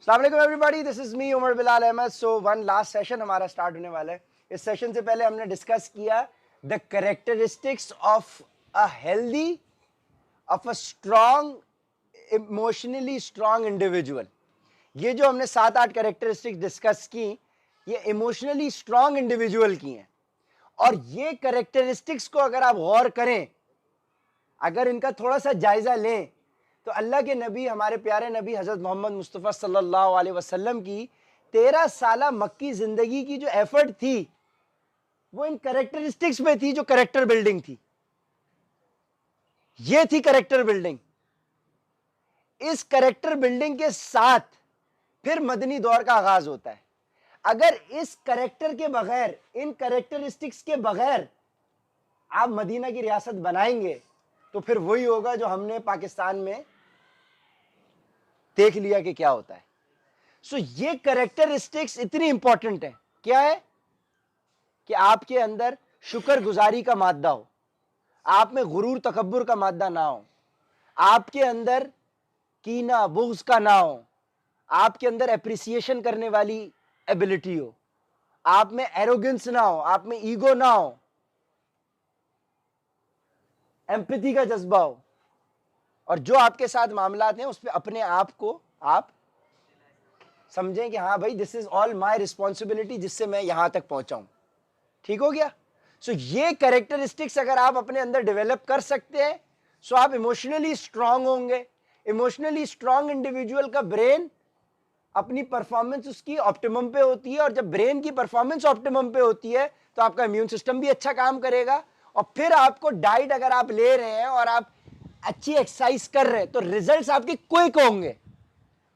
अस्सलाम वालेकुम everybody, this is me Umar Bilal Ahmad. So one last session हमारा स्टार्ट होने वाला है। इस सेशन से पहले हमने डिस्कस किया the characteristics of a healthy, of a strong, emotionally strong individual. ये जो हमने 7-8 कैरेक्टरिस्टिक्स डिस्कस की, ये इमोशनली स्ट्रॉन्ग इंडिविजुअल की हैं। और ये कैरेक्टरिस्टिक्स को अगर आप गौर करें, अगर इनका थोड़ा सा जायजा लें, तो अल्लाह के नबी, हमारे प्यारे नबी हज़रत मोहम्मद मुस्तफ़ा सल्लल्लाहु अलैहि वसल्लम की 13 साला मक्की ज़िंदगी की जो एफर्ट थी, वो इन कैरेक्टरिस्टिक्स में थी, जो कैरेक्टर बिल्डिंग थी। ये थी कैरेक्टर बिल्डिंग। इस कैरेक्टर बिल्डिंग के साथ फिर मदनी दौर का आगाज होता है। अगर इस कैरेक्टर के बगैर, इन कैरेक्टरिस्टिक्स के बगैर आप मदीना की रियासत बनाएंगे, तो फिर वही होगा जो हमने पाकिस्तान में देख लिया कि क्या होता है। सो ये कैरेक्टरिस्टिक्स इतनी इंपॉर्टेंट है। क्या है? कि आपके अंदर शुक्रगुजारी का मादा हो, आप में गुरूर तकब्बुर का मादा ना हो, आपके अंदर कीना बुग़्ज़ का ना हो, आपके अंदर एप्रिसिएशन करने वाली एबिलिटी हो, आप में एरोगेंस ना हो, आप में ईगो ना हो, एम्पैथी का जज्बा हो, और जो आपके साथ मामलात हैं उस पर अपने आप को आप समझें कि हाँ भाई, this is all my responsibility, जिससे मैं यहां तक पहुंचा हूं। ठीक हो गया? सो ये कैरेक्टरिस्टिक्स अगर आप अपने अंदर डेवलप कर सकते हैं, सो आप इमोशनली स्ट्रांग होंगे। इमोशनली स्ट्रांग इंडिविजुअल का ब्रेन, अपनी परफॉर्मेंस उसकी ऑप्टिमम पे होती है, और जब ब्रेन की परफॉर्मेंस ऑप्टिमम पे होती है तो आपका इम्यून सिस्टम भी अच्छा काम करेगा। और फिर आपको डाइट अगर आप ले रहे हैं और आप अच्छी एक्सरसाइज कर रहे हैं, तो रिजल्ट्स आपके क्विक होंगे।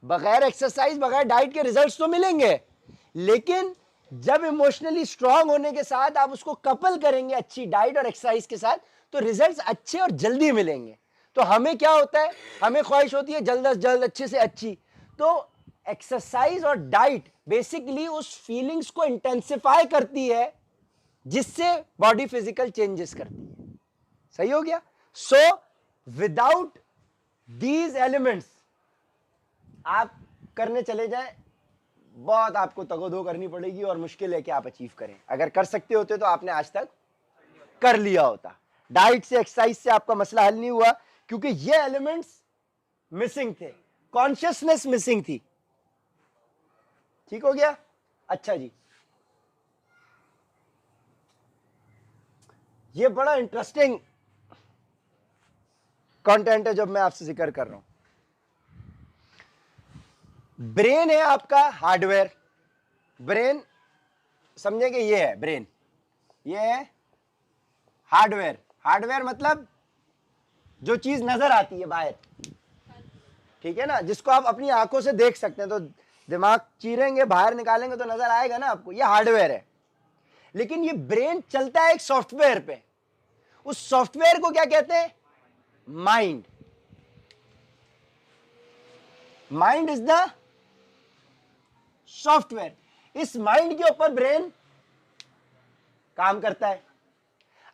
बगैर एक्सरसाइज, बगैर डाइट के रिजल्ट्स तो मिलेंगे, लेकिन जब इमोशनली स्ट्रांग होने के साथ आप उसको कपल करेंगे अच्छी डाइट और एक्सरसाइज के साथ, तो रिजल्ट्स अच्छे और जल्दी मिलेंगे। तो हमें क्या होता है, हमें ख्वाहिश होती है जल्द से जल्द अच्छे से अच्छी। तो एक्सरसाइज और डाइट बेसिकली उस फीलिंग्स को इंटेंसिफाई करती है, जिससे बॉडी फिजिकल चेंजेस करती है। सही हो गया? सो विदाउट दीज एलिमेंट्स आप करने चले जाएं, बहुत आपको तगोदो करनी पड़ेगी और मुश्किल है कि आप अचीव करें। अगर कर सकते होते तो आपने आज तक कर लिया होता। डाइट से, एक्सरसाइज से आपका मसला हल नहीं हुआ, क्योंकि ये एलिमेंट्स मिसिंग थे, कॉन्शियसनेस मिसिंग थी। ठीक हो गया? अच्छा जी, ये बड़ा इंटरेस्टिंग कंटेंट है जब मैं आपसे जिक्र कर रहा हूं। ब्रेन है आपका हार्डवेयर। ब्रेन समझेंगे, ये है ब्रेन, ये है हार्डवेयर। हार्डवेयर मतलब जो चीज नजर आती है बाहर, ठीक है ना, जिसको आप अपनी आंखों से देख सकते हैं। तो दिमाग चीरेंगे, बाहर निकालेंगे तो नजर आएगा ना आपको, ये हार्डवेयर है। लेकिन ये ब्रेन चलता है एक सॉफ्टवेयर पे। उस सॉफ्टवेयर को क्या कहते हैं? Mind. Mind is the software. इस माइंड के ऊपर ब्रेन काम करता है।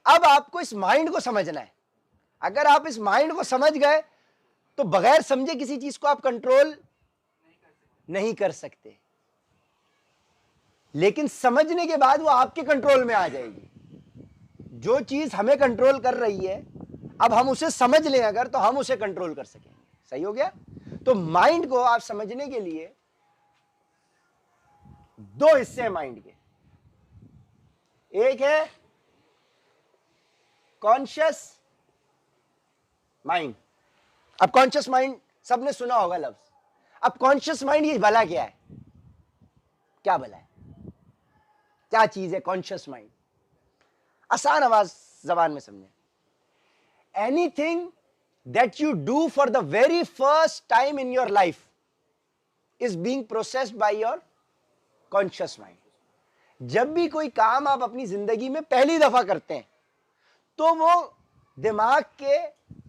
अब आपको इस माइंड को समझना है। अगर आप इस माइंड को समझ गए, तो बगैर समझे किसी चीज को आप कंट्रोल नहीं कर सकते, लेकिन समझने के बाद वो आपके कंट्रोल में आ जाएगी। जो चीज हमें कंट्रोल कर रही है, अब हम उसे समझ लें अगर, तो हम उसे कंट्रोल कर सकेंगे। सही हो गया? तो माइंड को आप समझने के लिए दो हिस्से हैं माइंड के। एक है कॉन्शियस माइंड। अब कॉन्शियस माइंड सबने सुना होगा लफ्ज। अब कॉन्शियस माइंड ये भला क्या है? क्या भला है? क्या चीज है कॉन्शियस माइंड? आसान आवाज जबान में समझे। Anything that you do for the very first time in your life is being processed by your conscious mind. जब भी कोई काम आप अपनी जिंदगी में पहली दफा करते हैं, तो वो दिमाग के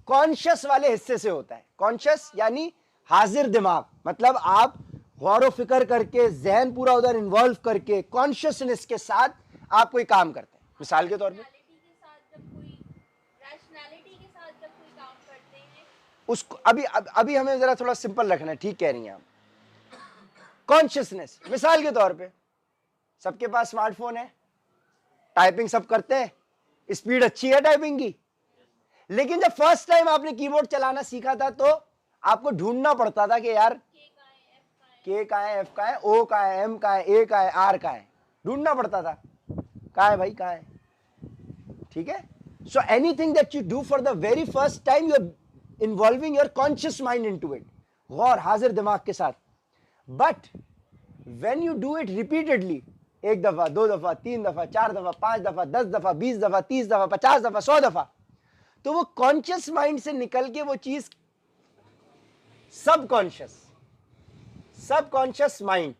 कॉन्शियस वाले हिस्से से होता है। कॉन्शियस यानी हाजिर दिमाग, मतलब आप गौर व फिक्र करके, जहन पूरा उधर इन्वॉल्व करके, कॉन्शियसनेस के साथ आप कोई काम करते हैं। मिसाल के तौर पे उसको अभी हमें जरा थोड़ा सिंपल रखना है। ठीक कह रही हैं आप। कॉन्शियसनेस। मिसाल के तौर पे सबके पास स्मार्टफोन है, टाइपिंग सब करते हैं, स्पीड अच्छी है टाइपिंग की, लेकिन जब फर्स्ट टाइम आपने कीबोर्ड चलाना सीखा था तो आपको ढूंढना पड़ता था कि यार के कहाँ है, एफ कहाँ है, ओ कहाँ है, एम कहाँ है, ए कहाँ है, आर कहाँ है, ढूंढना पड़ता था, कहाँ है भाई कहाँ है। ठीक है, so anything that you do for the very first time you are involving your conscious mind into it, गौर हाजिर दिमाग के साथ। But when you do it repeatedly, एक दफा, दो दफा, तीन दफा, चार दफा, पांच दफा, 10 दफा, 20 दफा, 30 दफा, 50 दफा, 100 दफा, तो वो कॉन्शियस माइंड से निकल के वो चीज सबकॉन्शियस माइंड।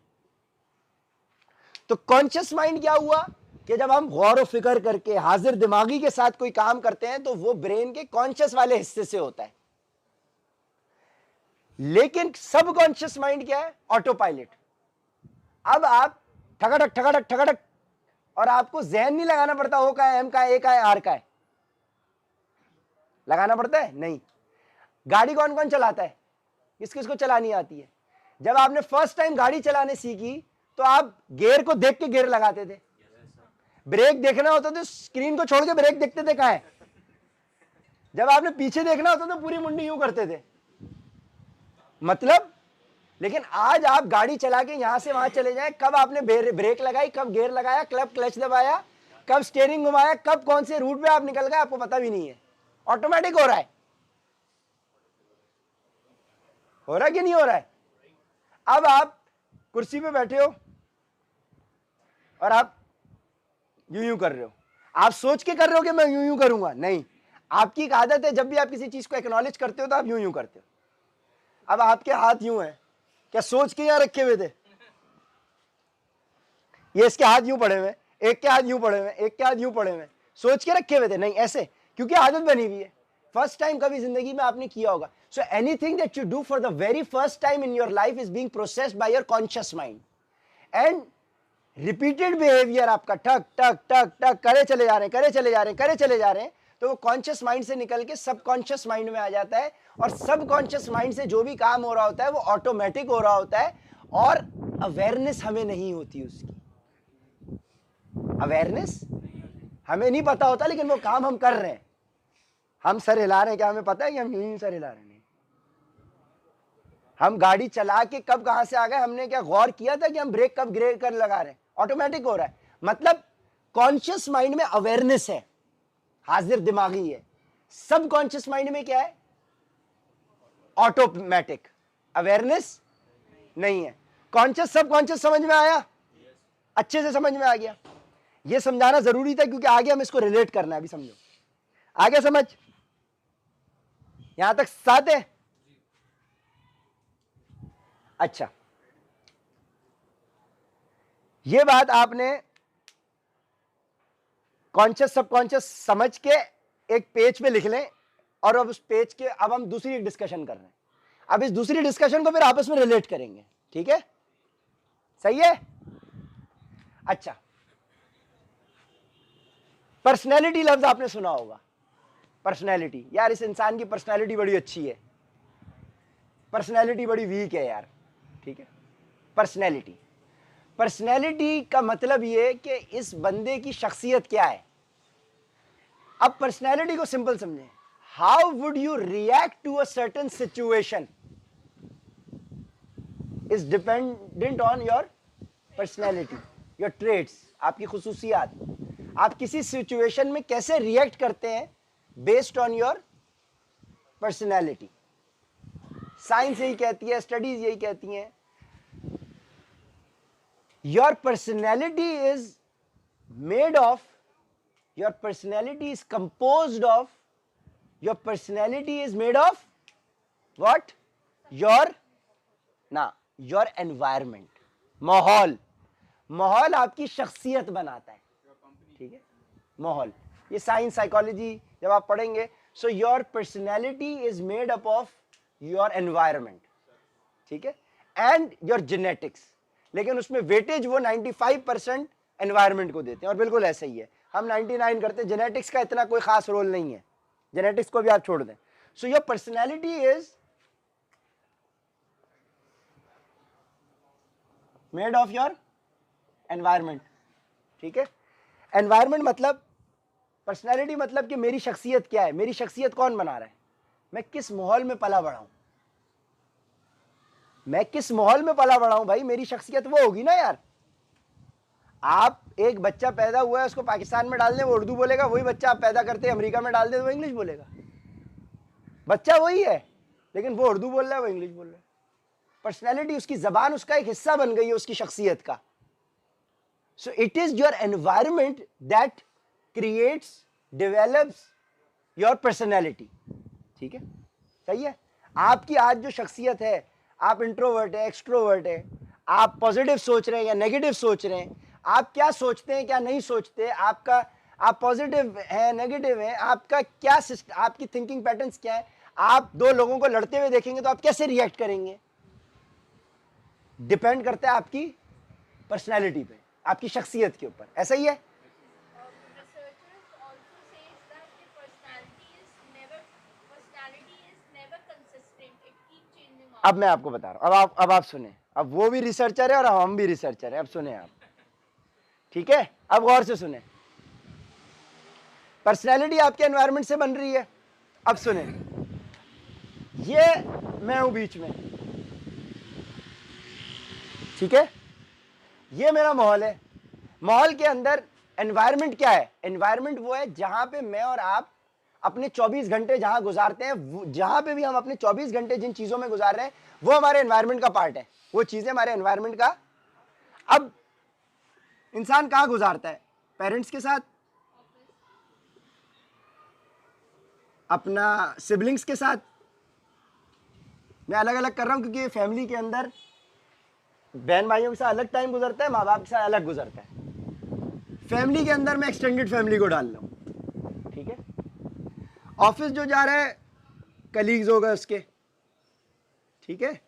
तो कॉन्शियस माइंड क्या हुआ कि जब हम गौर व फिक्र करके हाजिर दिमागी के साथ कोई काम करते हैं तो वो ब्रेन के कॉन्शियस वाले हिस्से से होता है। लेकिन सबकॉन्शियस माइंड क्या है? Auto pilot. अब आप ठगाठक ठगाठक ठगाठक, और आपको जहन नहीं लगाना पड़ता ओ का है, एम का है, ए का है, आर का है, लगाना पड़ता है? नहीं। गाड़ी कौन कौन चलाता है? किस किस को चलानी आती है? जब आपने फर्स्ट टाइम गाड़ी चलाने सीखी तो आप गियर को देख के गियर लगाते थे, ब्रेक देखना होता तो स्क्रीन को छोड़ के ब्रेक देखते थे कहां है। जब आपने पीछे देखना होता तो पूरी मुंडी यूं करते थे, मतलब। लेकिन आज आप गाड़ी चला के यहां से वहां चले जाएं, कब आपने ब्रेक लगाई, कब गियर लगाया, कब क्लच दबाया, कब स्टीयरिंग घुमाया, कब कौन से रूट पे आप निकल गए, आपको पता भी नहीं है। ऑटोमेटिक हो रहा है कि नहीं हो रहा है? अब आप कुर्सी पे बैठे हो और आप यूं यूं कर रहे हो, आप सोच के कर रहे हो कि मैं यूं यूं करूंगा? नहीं, आपकी एक आदत है, जब भी आप किसी चीज को एक्नॉलेज करते हो तो आप यूं यूं करते हो। अब आपके हाथ यूं है, क्या सोच के यहां रखे हुए थे? ये इसके हाथ यूं पड़े हुए, एक के हाथ यूं पड़े हुए, एक के हाथ यूं पड़े हुए, सोच के रखे हुए थे? नहीं, ऐसे, क्योंकि आदत बनी हुई है। फर्स्ट टाइम कभी जिंदगी में आपने किया होगा। सो anything that you do for the very first time in your life is being processed by your conscious mind, and repeated behaviour आपका ठक ठक ठक ठक करे चले जा रहे हैं, करे चले जा रहे हैं, करे चले जा रहे हैं, तो वो कॉन्शियस माइंड से निकल के सबकॉन्शियस माइंड में आ जाता है। और सबकॉन्शियस माइंड से जो भी काम हो रहा होता है वो ऑटोमेटिक हो रहा होता है, और अवेयरनेस हमें नहीं होती उसकी। अवेयरनेस हमें नहीं पता होता, लेकिन वो काम हम कर रहे हैं। हम सर हिला रहे हैं, क्या हमें पता है कि हम यूं सर हिला रहे हैं? हम गाड़ी चला के कब कहां से आ गए, हमने क्या गौर किया था कि हम ब्रेक कब ग्रेड कर लगा रहे हैं? ऑटोमेटिक हो रहा है। मतलब कॉन्शियस माइंड में अवेयरनेस है, हाजिर दिमागी है। सबकॉन्शियस माइंड में क्या है? ऑटोमेटिक, अवेयरनेस नहीं है। कॉन्शियस सबकॉन्शियस समझ में आया? अच्छे से समझ में आ गया? ये समझाना जरूरी था क्योंकि आगे हम इसको रिलेट करना है। अभी समझो, आगे समझ, यहां तक साथ है? अच्छा, ये बात आपने कॉन्शियस सबकॉन्शियस समझ के एक पेज पे लिख लें, और अब उस पेज के अब हम दूसरी डिस्कशन कर रहे हैं। अब इस दूसरी डिस्कशन को फिर आपस में रिलेट करेंगे, ठीक है? सही है? अच्छा, पर्सनैलिटी लफ्ज आपने सुना होगा। पर्सनैलिटी, यार इस इंसान की पर्सनैलिटी बड़ी अच्छी है, पर्सनैलिटी बड़ी वीक है यार, ठीक है? पर्सनैलिटी, पर्सनैलिटी का मतलब ये कि इस बंदे की शख्सियत क्या है। अब पर्सनैलिटी को सिंपल समझें, how would you react to a certain situation is dependent on your personality, your traits, आपकी खुसूसियात। आप किसी सिचुएशन में कैसे रिएक्ट करते हैं based on your personality. Science यही कहती है, स्टडीज यही कहती हैं, your personality is made of, your personality is composed of, your personality is made of what? your environment, माहौल। माहौल आपकी शख्सियत बनाता है, ठीक है? माहौल, ये साइंस साइकोलॉजी जब आप पढ़ेंगे, so your personality is made up of your environment, ठीक है, एंड योर जेनेटिक्स। लेकिन उसमें वेटेज वो 95% एनवायरनमेंट को देते हैं, और बिल्कुल ऐसा ही है। हम 99 करते हैं, जेनेटिक्स का इतना कोई खास रोल नहीं है, जेनेटिक्स को भी आप छोड़ दें। So your personality is made of your environment. ठीक है, एनवायरमेंट मतलब पर्सनैलिटी, मतलब कि मेरी शख्सियत क्या है, मेरी शख्सियत कौन बना रहा है, मैं किस माहौल में पला बड़ा हूं, मैं किस माहौल में पला बड़ा हूं भाई, मेरी शख्सियत वो होगी ना यार। आप एक बच्चा पैदा हुआ है, उसको पाकिस्तान में डाल दें वो उर्दू बोलेगा, वही बच्चा आप पैदा करते हैं अमेरिका में डाल दें तो वो इंग्लिश बोलेगा। बच्चा वही है लेकिन वो उर्दू बोल रहा है, वो इंग्लिश बोल रहा है। पर्सनैलिटी, उसकी जबान उसका एक हिस्सा बन गई है उसकी शख्सियत का। So it is your environment that creates, develops your personality. ठीक है, सही है। आपकी आज जो शख्सियत है, आप इंट्रोवर्ट है, एक्सट्रोवर्ट है, आप पॉजिटिव सोच रहे हैं या नेगेटिव सोच रहे हैं, आप क्या सोचते हैं क्या नहीं सोचते, आपका आप पॉजिटिव है नेगेटिव है, आपका क्या आपकी थिंकिंग पैटर्न्स क्या है, आप दो लोगों को लड़ते हुए देखेंगे तो आप कैसे रिएक्ट करेंगे, डिपेंड करता है आपकी पर्सनैलिटी पे, आपकी शख्सियत के ऊपर। ऐसा ही है। अब मैं आपको बता रहा हूं, अब आप सुने, अब वो भी रिसर्चर है और हम भी रिसर्चर है, अब सुने आप। ठीक है, अब गौर से सुने। पर्सनैलिटी आपके एनवायरनमेंट से बन रही है। अब सुने, ये मैं हूं बीच में, ठीक है, ये मेरा माहौल है। माहौल के अंदर एनवायरनमेंट क्या है, एनवायरनमेंट वो है जहां पे मैं और आप अपने 24 घंटे जहां गुजारते हैं, जहां पे भी हम अपने 24 घंटे जिन चीजों में गुजार रहे हैं वो हमारे एनवायरनमेंट का पार्ट है, वो चीजें हमारे एनवायरनमेंट का। अब इंसान कहां गुजारता है, पेरेंट्स के साथ, अपना सिबलिंग्स के साथ। मैं अलग अलग कर रहा हूं क्योंकि फैमिली के अंदर बहन भाइयों के साथ अलग टाइम गुजरता है, माँ बाप के साथ अलग गुजरता है। फैमिली के अंदर मैं एक्सटेंडेड फैमिली को डाल रहा हूं। ठीक है, ऑफिस जो जा रहा है कलीग्स हो गए उसके, ठीक है,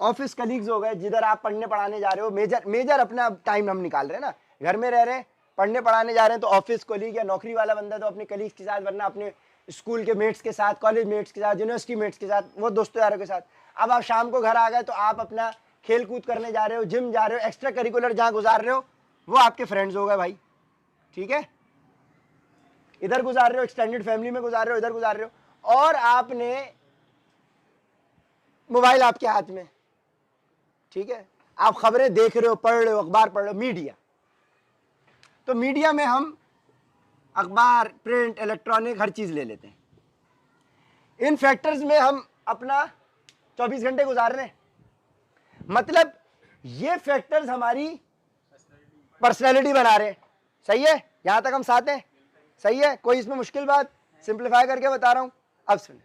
ऑफिस कलीग्स हो गए, जिधर आप पढ़ने पढ़ाने जा रहे हो, मेजर अपना टाइम हम निकाल रहे हैं ना, घर में रह रहे हैं पढ़ने पढ़ाने जा रहे हैं तो ऑफिस कलीग या नौकरी वाला बंदा तो अपने कलीग्स के साथ, वरना अपने स्कूल के मेट्स के साथ, कॉलेज मेट्स के साथ, यूनिवर्सिटी मेट्स के साथ, वो दोस्तों यारों के साथ। अब आप शाम को घर आ गए तो आप अपना खेल कूद करने जा रहे हो, जिम जा रहे हो, एक्स्ट्रा करिकुलर जहां गुजार रहे हो वो आपके फ्रेंड्स हो गए भाई। ठीक है, इधर गुजार रहे हो, एक्सटेंडेड फैमिली में गुजार रहे हो, इधर गुजार रहे हो, और आपने मोबाइल आपके हाथ में, ठीक है, आप खबरें देख रहे हो, पढ़ रहे हो, अखबार पढ़ रहे हो, मीडिया। तो मीडिया में हम अखबार, प्रिंट, इलेक्ट्रॉनिक हर चीज ले लेते हैं। इन फैक्टर्स में हम अपना 24 घंटे गुजार रहे हैं। मतलब ये फैक्टर्स हमारी पर्सनैलिटी बना रहे हैं। सही है, यहां तक हम साथ हैं? सही है, कोई इसमें मुश्किल बात? सिंप्लीफाई करके बता रहा हूं। अब सुने,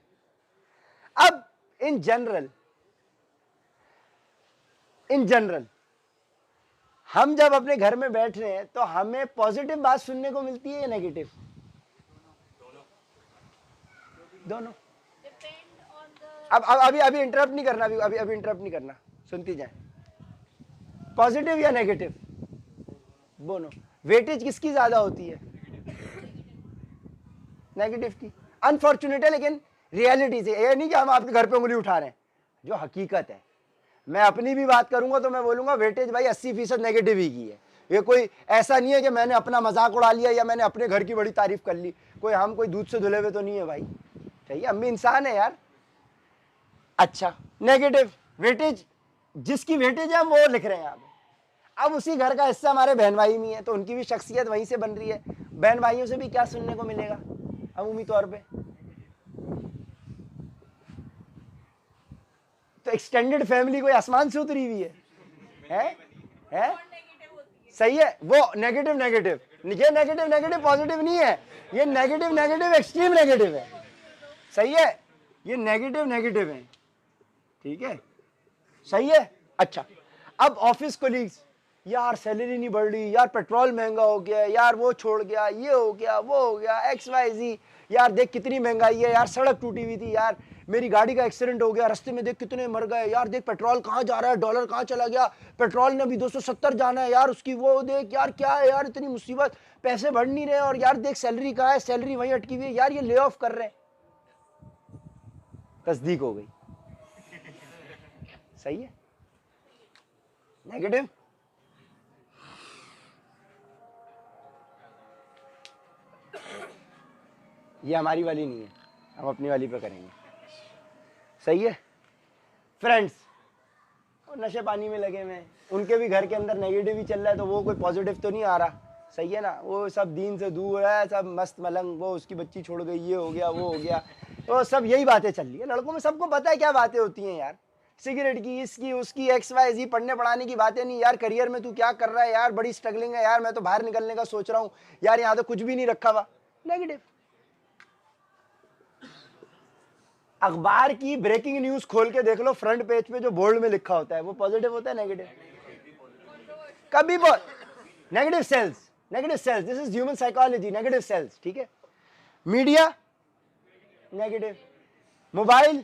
अब इन जनरल हम जब अपने घर में बैठ रहे हैं तो हमें पॉजिटिव बात सुनने को मिलती है या नेगेटिव? दोनों। अब अभी इंटरप्ट नहीं करना, अभी इंटरप्ट नहीं करना, सुनती जाए। पॉजिटिव या नेगेटिव? दोनों। वेटेज किसकी ज्यादा होती है? नेगेटिव की। अनफॉर्चुनेट है लेकिन रियलिटी से, ये नहीं कि हम आपके घर पे उंगली उठा रहे हैं, जो हकीकत है। मैं अपनी भी बात करूंगा तो मैं बोलूंगा वेटेज भाई 80% नेगेटिव ही की है। ये कोई ऐसा नहीं है कि मैंने अपना मजाक उड़ा लिया या मैंने अपने घर की बड़ी तारीफ कर ली। हम कोई दूध से धुले हुए तो नहीं है भाई, चाहिए, हम भी इंसान है यार। अच्छा, नेगेटिव वेटेज, जिसकी वेटेज है वो लिख रहे हैं आप। अब उसी घर का हिस्सा हमारे बहन भाई भी है तो उनकी भी शख्सियत वहीं से बन रही है। बहन भाइयों से भी क्या सुनने को मिलेगा अमूमी तौर पे? तो एक्सटेंडेड फैमिली कोई आसमान से उतरी हुई है? सही है, वो नेगेटिव ये नेगेटिव पॉजिटिव नहीं है, ये नेगेटिव एक्सट्रीम नेगेटिव है। सही है, ये नेगेटिव है। ठीक है, सही है। अच्छा, अब ऑफिस कोलीग्स, यार सैलरी नहीं बढ़ रही, यार पेट्रोल महंगा हो गया, यार वो छोड़ गया, ये हो गया, वो हो गया, XYZ, यार देख कितनी महंगाई है, यार सड़क टूटी हुई थी, यार मेरी गाड़ी का एक्सीडेंट हो गया, रास्ते में देख कितने मर गए, यार देख पेट्रोल कहाँ जा रहा है, डॉलर कहाँ चला गया, पेट्रोल ने अभी 270 जाना है, यार उसकी वो देख, यार क्या है यार इतनी मुसीबत, पैसे बढ़ नहीं रहे, और यार देख सैलरी कहाँ है, सैलरी वहीं अटकी हुई है, यार ये ले ऑफ कर रहे हैं। तस्दीक हो गई। सही है, नेगेटिव, ये हमारी वाली नहीं है, हम अपनी वाली पे करेंगे। सही है फ्रेंड्स, नशे पानी में लगे हुए, उनके भी घर के अंदर नेगेटिव ही चल रहा है, तो वो कोई पॉजिटिव तो नहीं आ रहा। सही है ना, वो सब दीन से दूर है, सब मस्त मलंग, वो उसकी बच्ची छोड़ गई, ये हो गया वो हो गया, तो सब यही बातें चल रही है। लड़कों में सबको पता है क्या बातें होती हैं यार, सिगरेट की, इसकी उसकी, XYZ, पढ़ने पढ़ाने की बातें नहीं यार। करियर में तू क्या कर रहा है यार, बड़ी स्ट्रगलिंग है यार, मैं तो बाहर निकलने का सोच रहा हूँ यार, यहाँ तो कुछ भी नहीं रखा हुआ, नेगेटिव। अखबार की ब्रेकिंग न्यूज खोल के देख लो, फ्रंट पेज पे जो बोल्ड में लिखा होता है वो पॉजिटिव होता है, नेगेटिव? कभी negative sells, negative sells, this is human psychology, negative sells. ठीक है, मीडिया नेगेटिव, मोबाइल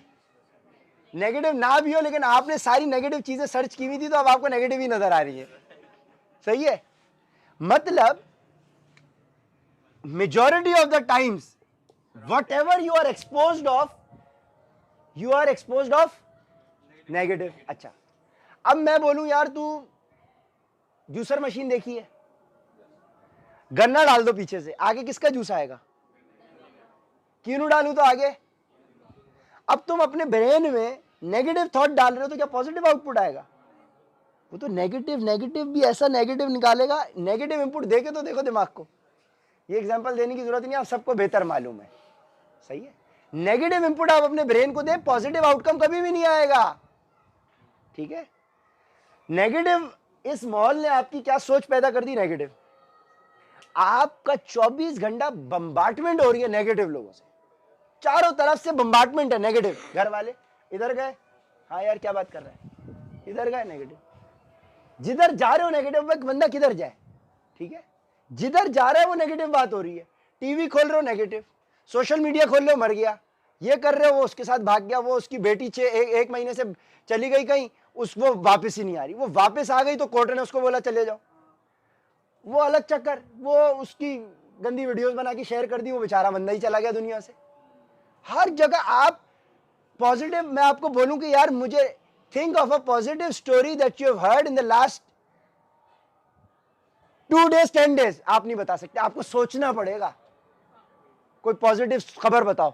नेगेटिव ना भी हो, लेकिन आपने सारी नेगेटिव चीजें सर्च की हुई थी, तो अब आपको नेगेटिव ही नजर आ रही है। सही है, मतलब majority of the times whatever you are exposed of, you are exposed of negative. अच्छा, अब मैं बोलूं यार तू जूसर मशीन देखी है, गन्ना डाल दो पीछे से, आगे किसका जूस आएगा? कीनू डालूं तो आगे। अब तुम अपने ब्रेन में नेगेटिव थॉट डाल रहे हो, तो क्या पॉजिटिव आउटपुट आएगा? वो तो नेगेटिव, नेगेटिव भी ऐसा नेगेटिव निकालेगा। नेगेटिव इनपुट देके तो देखो दिमाग को, ये एग्जांपल देने की जरूरत नहीं, आप सबको बेहतर मालूम है। सही है, नेगेटिव इनपुट आप अपने ब्रेन को दे, पॉजिटिव आउटकम कभी भी नहीं आएगा। ठीक है, नेगेटिव, इस माहौल ने आपकी क्या सोच पैदा कर दी? नेगेटिव। आपका 24 घंटा बम्बार्टमेंट हो रही है नेगेटिव लोगों से, चारों तरफ से बम्बार्टमेंट है नेगेटिव। घर वाले इधर गए, हाँ यार क्या बात कर रहे हैं, इधर गए नेगेटिव, जिधर जा रहे हो नेगेटिव, बंदा किधर जाए? ठीक है, जिधर जा रहा है वो नेगेटिव बात हो रही है। टीवी खोल रहे हो नेगेटिव, सोशल मीडिया खोल रहे हो मर गया, ये कर रहे हो वो उसके साथ भाग गया, वो उसकी बेटी एक महीने से चली गई कहीं, वो वापस ही नहीं आ रही, वो वापस आ गई तो कोर्ट ने उसको बोला चले जाओ, वो अलग चक्कर, वो उसकी गंदी वीडियोस बना के शेयर कर दी, वो बेचारा बंदा ही चला गया दुनिया से। हर जगह आप पॉजिटिव, मैं आपको बोलूं कि यार मुझे think of a positive story that you have heard in the last 2 days 10 days, आप नहीं बता सकते, आपको सोचना पड़ेगा। कोई पॉजिटिव खबर बताओ।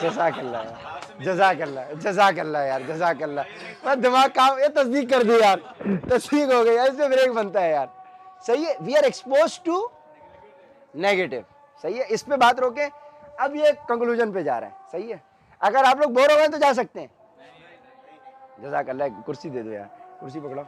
जज़ाकल्लाह यार, जज़ाकल्लाह, जज़ाकल्लाह यार, जज़ाकल्लाह, मैं दिमाग काम, ये तस्दीक कर दी यार, तस्दीक हो गई यार, इसमें ब्रेक बनता है यार। सही है, we are expose to negative. सही है, इस पे बात रोके, अब ये कंक्लूजन पे जा रहा है। सही है, अगर आप लोग बोर हो गए तो जा सकते हैं। जज़ाकल्लाह, कुर्सी दे दो यार, कुर्सी पकड़ो।